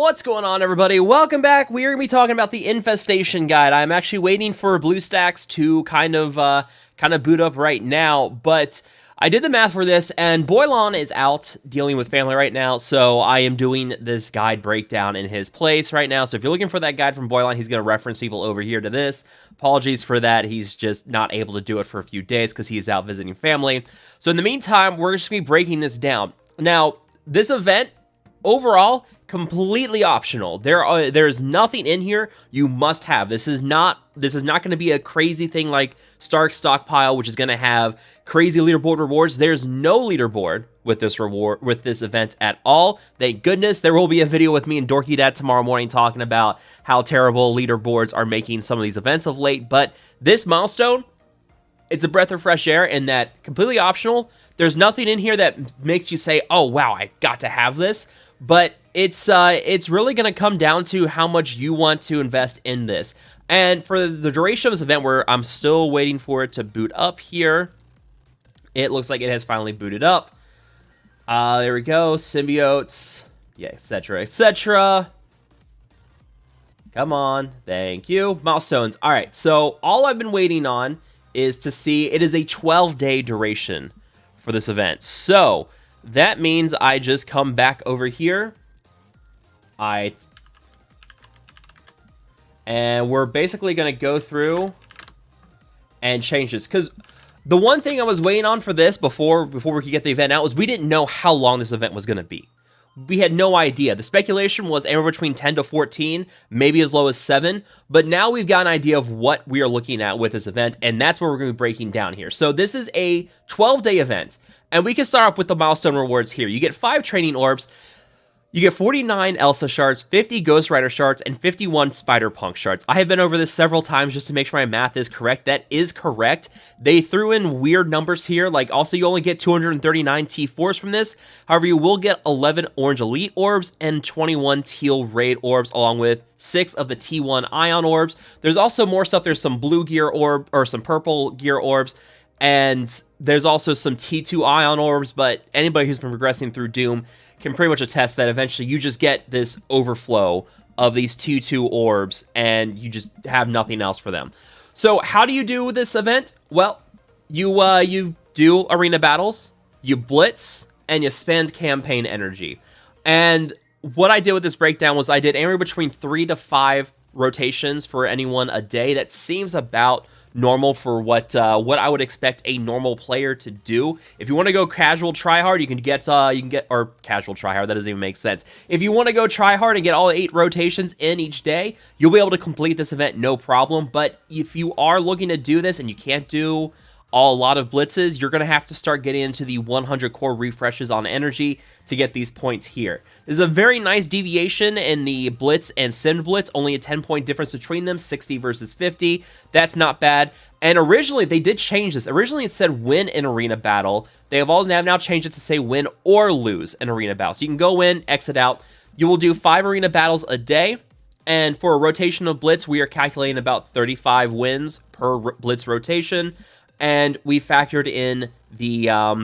What's going on, everybody? Welcome back. We are going to be talking about the Infestation guide. I'm actually waiting for BlueStacks to kind of boot up right now, but I did the math for this, and Boylon is out dealing with family right now, so I am doing this guide breakdown in his place right now. So if you're looking for that guide from Boylon, he's going to reference people over here to this. Apologies for that. He's just not able to do it for a few days because he's out visiting family. So in the meantime, we're just going to be breaking this down. Now, this event, overall, completely optional. There's nothing in here you must have. This is not going to be a crazy thing like Stark Stockpile, which is going to have crazy leaderboard rewards. There's no leaderboard with this event at all. Thank goodness. There will be a video with me and Dorky Dad tomorrow morning talking about how terrible leaderboards are making some of these events of late. But this milestone, it's a breath of fresh air in that completely optional. There's nothing in here that makes you say, "Oh wow, I got to have this." But it's really going to come down to how much you want to invest in this. And for the duration of this event, where I'm still waiting for it to boot up here, it looks like it has finally booted up. There we go, symbiotes, yeah, etc., etc. Come on, thank you. Milestones. All right, so all I've been waiting on is to see it is a 12-day duration for this event. So that means I just come back over here. And we're basically going to go through and change this. Because the one thing I was waiting on for this before we could get the event out was we didn't know how long this event was going to be. We had no idea. The speculation was anywhere between 10 to 14, maybe as low as 7. But now we've got an idea of what we are looking at with this event, and that's what we're going to be breaking down here. So this is a 12-day event, and we can start off with the milestone rewards here. You get 5 training orbs. You get 49 Elsa shards, 50 Ghost Rider shards, and 51 Spider-Punk shards. I have been over this several times just to make sure my math is correct. That is correct. They threw in weird numbers here, like also you only get 239 T4s from this. However, you will get 11 Orange Elite orbs and 21 Teal Raid orbs, along with 6 of the T1 Ion orbs. There's also more stuff. There's some blue gear orb, or some purple gear orbs, and there's also some T2 Ion orbs, but anybody who's been progressing through Doom can pretty much attest that eventually you just get this overflow of these T2 orbs, and you just have nothing else for them. So how do you do this event? Well, you do arena battles, you blitz, and you spend campaign energy. And what I did with this breakdown was I did anywhere between 3 to 5 rotations for anyone a day. That seems about normal for what I would expect a normal player to do. If you want to go casual tryhard, you can get or casual tryhard, that doesn't even make sense. If you want to go tryhard and get all 8 rotations in each day, you'll be able to complete this event no problem. But if you are looking to do this and you can't do a lot of blitzes, you're going to have to start getting into the 100 core refreshes on energy to get these points here. There's a very nice deviation in the blitz and sim blitz, only a 10-point difference between them, 60 versus 50. That's not bad. And originally, they did change this. Originally, it said win an arena battle. They have now changed it to say win or lose an arena battle. So you can go in, exit out. You will do 5 arena battles a day. And for a rotation of blitz, we are calculating about 35 wins per blitz rotation. And we factored in there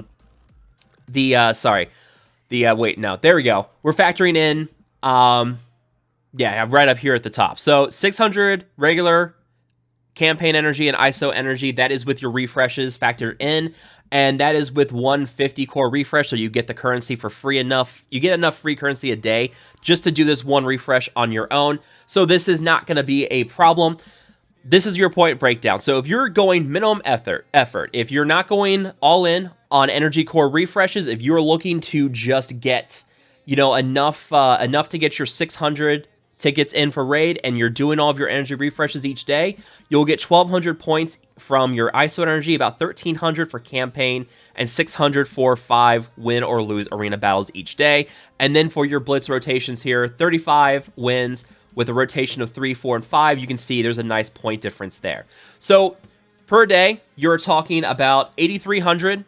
we go. We're factoring in, right up here at the top. So 600 regular campaign energy and ISO energy, that is with your refreshes factored in. And that is with 150 core refresh, so you get the currency for free enough. You get enough free currency a day just to do this one refresh on your own. So this is not going to be a problem. This is your point breakdown. So if you're going minimum effort, if you're not going all in on energy core refreshes, if you're looking to just get, enough to get your 600 tickets in for raid, and you're doing all of your energy refreshes each day, you'll get 1,200 points from your ISO energy, about 1,300 for campaign, and 600 for 5 win or lose arena battles each day. And then for your blitz rotations here, 35 wins. With a rotation of 3, 4, and 5, you can see there's a nice point difference there. So per day, you're talking about 8,300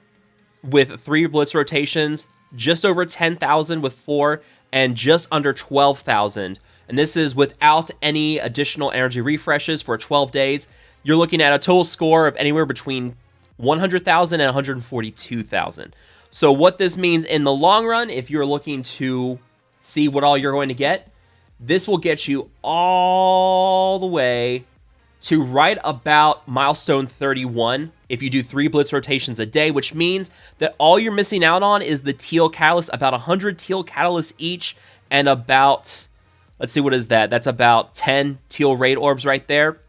with 3 blitz rotations, just over 10,000 with 4, and just under 12,000. And this is without any additional energy refreshes for 12 days. You're looking at a total score of anywhere between 100,000 and 142,000. So what this means in the long run, if you're looking to see what all you're going to get, this will get you all the way to right about milestone 31 if you do 3 blitz rotations a day, which means that all you're missing out on is the teal catalyst, about 100 teal catalysts each, and about, let's see, what is that? That's about 10 teal raid orbs right there.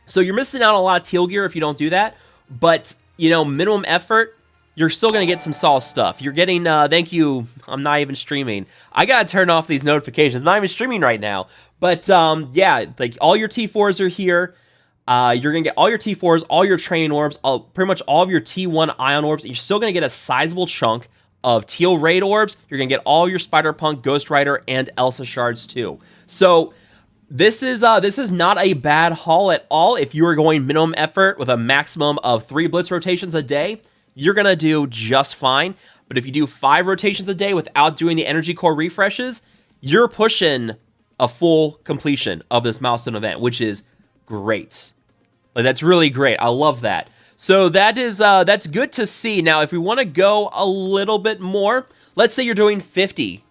So you're missing out on a lot of teal gear if you don't do that, but, you know, minimum effort, you're still going to get some solid stuff. You're getting, thank you, I'm not even streaming. I got to turn off these notifications. I'm not even streaming right now. But, yeah, like, all your T4s are here. You're going to get all your T4s, all your train orbs, pretty much all of your T1 ion orbs. You're still going to get a sizable chunk of teal raid orbs. You're going to get all your Spider-Punk, Ghost Rider, and Elsa shards, too. So, this is not a bad haul at all. If you are going minimum effort with a maximum of 3 blitz rotations a day, you're going to do just fine. But if you do 5 rotations a day without doing the energy core refreshes, you're pushing a full completion of this milestone event, which is great. Like, that's really great. I love that. So that's good to see. Now, if we want to go a little bit more, let's say you're doing 50.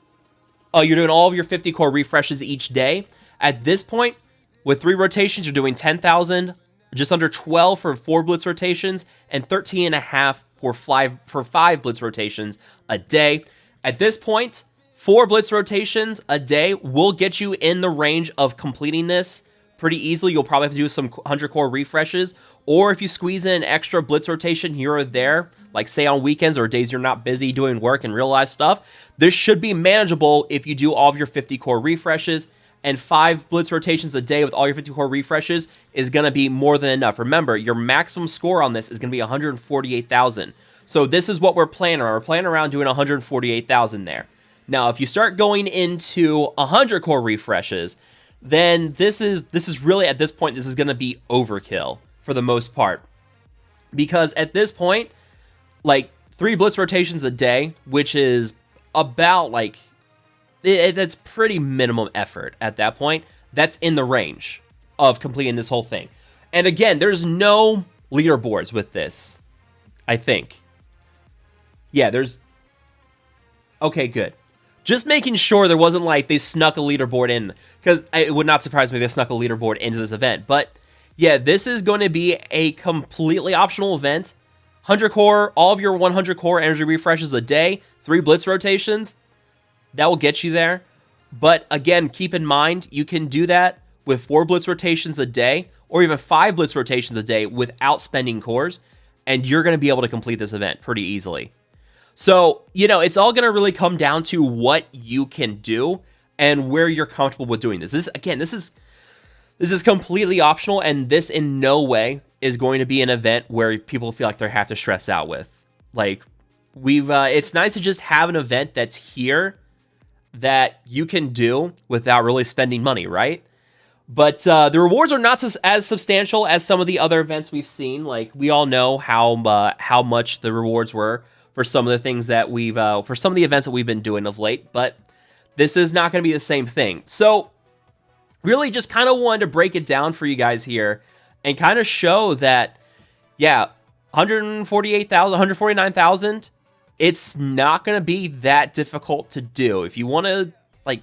You're doing all of your 50 core refreshes each day. At this point, with 3 rotations, you're doing 10,000, just under 12 for 4 blitz rotations, and 13.5 for 5 blitz rotations a day. At this point, 4 blitz rotations a day will get you in the range of completing this pretty easily. You'll probably have to do some 100 core refreshes, or if you squeeze in an extra blitz rotation here or there, like say on weekends or days you're not busy doing work and real life stuff, this should be manageable if you do all of your 50 core refreshes. And 5 blitz rotations a day with all your 50 core refreshes is going to be more than enough. Remember, your maximum score on this is going to be 148,000. So this is what we're planning on. We're planning around doing 148,000 there. Now, if you start going into 100 core refreshes, then this is really, at this point, this is going to be overkill for the most part. Because at this point, like 3 blitz rotations a day, which is about like, that's pretty minimum effort at that point. That's in the range of completing this whole thing. And again, there's no leaderboards with this, I think. Yeah, there's... Okay, good. Just making sure there wasn't like they snuck a leaderboard in, because it would not surprise me if they snuck a leaderboard into this event. But yeah, this is going to be a completely optional event. 100 core, all of your 100 core energy refreshes a day, 3 blitz rotations. That will get you there. But again, keep in mind, you can do that with 4 blitz rotations a day, or even 5 blitz rotations a day without spending cores, and you're going to be able to complete this event pretty easily. So, you know, it's all going to really come down to what you can do and where you're comfortable with doing this. This is completely optional, and this in no way is going to be an event where people feel like they have to stress out with. Like, it's nice to just have an event that's here that you can do without really spending money, right? But the rewards are not as substantial as some of the other events we've seen. Like, we all know how much the rewards were for some of the things that for some of the events that we've been doing of late, but this is not going to be the same thing. So really just kind of wanted to break it down for you guys here and kind of show that, yeah, 148,000, 149,000, it's not going to be that difficult to do. If you want to, like,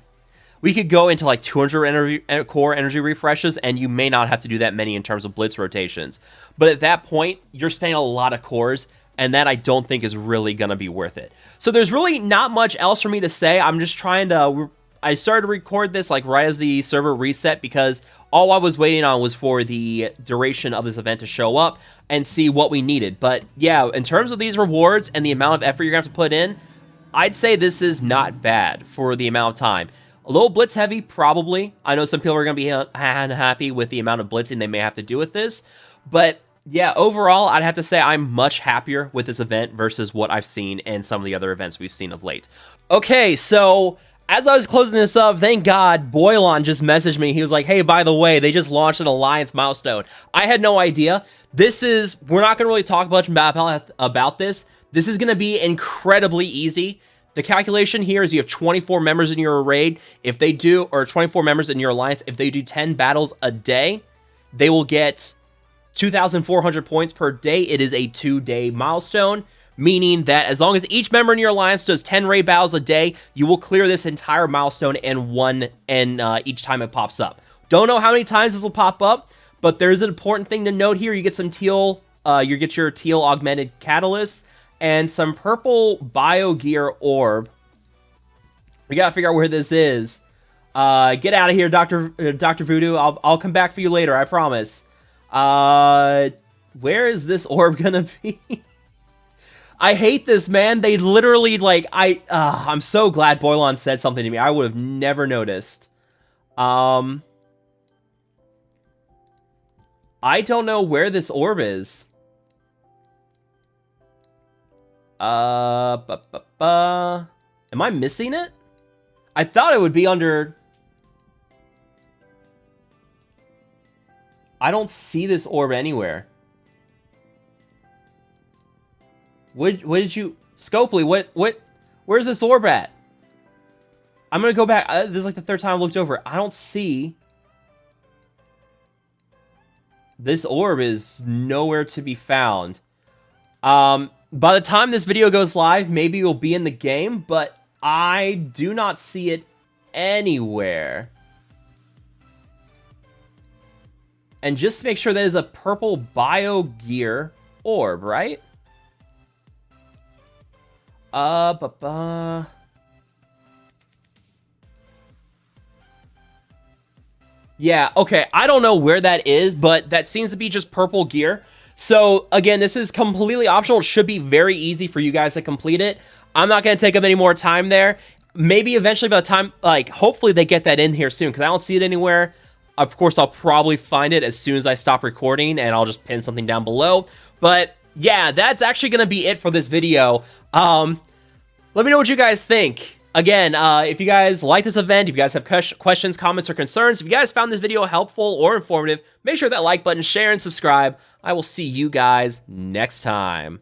we could go into like 200 core energy refreshes, and you may not have to do that many in terms of blitz rotations. But at that point, you're spending a lot of cores, and that I don't think is really going to be worth it. So there's really not much else for me to say. I'm just trying to... I started to record this like right as the server reset, because all I was waiting on was for the duration of this event to show up and see what we needed. But yeah, in terms of these rewards and the amount of effort you're going to have to put in, I'd say this is not bad for the amount of time. A little blitz heavy, probably. I know some people are going to be unhappy with the amount of blitzing they may have to do with this. But yeah, overall, I'd have to say I'm much happier with this event versus what I've seen in some of the other events we've seen of late. Okay, so as I was closing this up, thank God, Boylon just messaged me. He was like, hey, by the way, they just launched an Alliance milestone. I had no idea. We're not going to really talk much about this. This is going to be incredibly easy. The calculation here is you have 24 members in your raid. If they do, or 24 members in your Alliance, if they do 10 battles a day, they will get 2,400 points per day. It is a 2-day milestone. meaning that as long as each member in your alliance does 10 raid battles a day, you will clear this entire milestone each time it pops up. Don't know how many times this will pop up, but there's an important thing to note here. You get some teal, you get your teal augmented catalyst and some purple bio gear orb. We gotta figure out where this is. Get out of here, Dr. Voodoo. I'll come back for you later, I promise. Where is this orb gonna be? I hate this, man. They literally, like, I'm so glad Boylon said something to me. I would have never noticed. I don't know where this orb is. Am I missing it? I thought it would be under... I don't see this orb anywhere. What did you... Scopely, where's this orb at? I'm gonna go back. This is like the third time I looked over. I don't see... This orb is nowhere to be found. By the time this video goes live, maybe it will be in the game, but I do not see it anywhere. And just to make sure, that is a purple bio gear orb, right? Yeah, okay, I don't know where that is, but that seems to be just purple gear. So, again, this is completely optional. It should be very easy for you guys to complete it. I'm not going to take up any more time there. Maybe eventually by the time, like, hopefully they get that in here soon, because I don't see it anywhere. Of course, I'll probably find it as soon as I stop recording, and I'll just pin something down below. But, yeah, that's actually going to be it for this video. Let me know what you guys think. Again, if you guys like this event, if you guys have questions, comments, or concerns, if you guys found this video helpful or informative, make sure that like button, share, and subscribe. I will see you guys next time.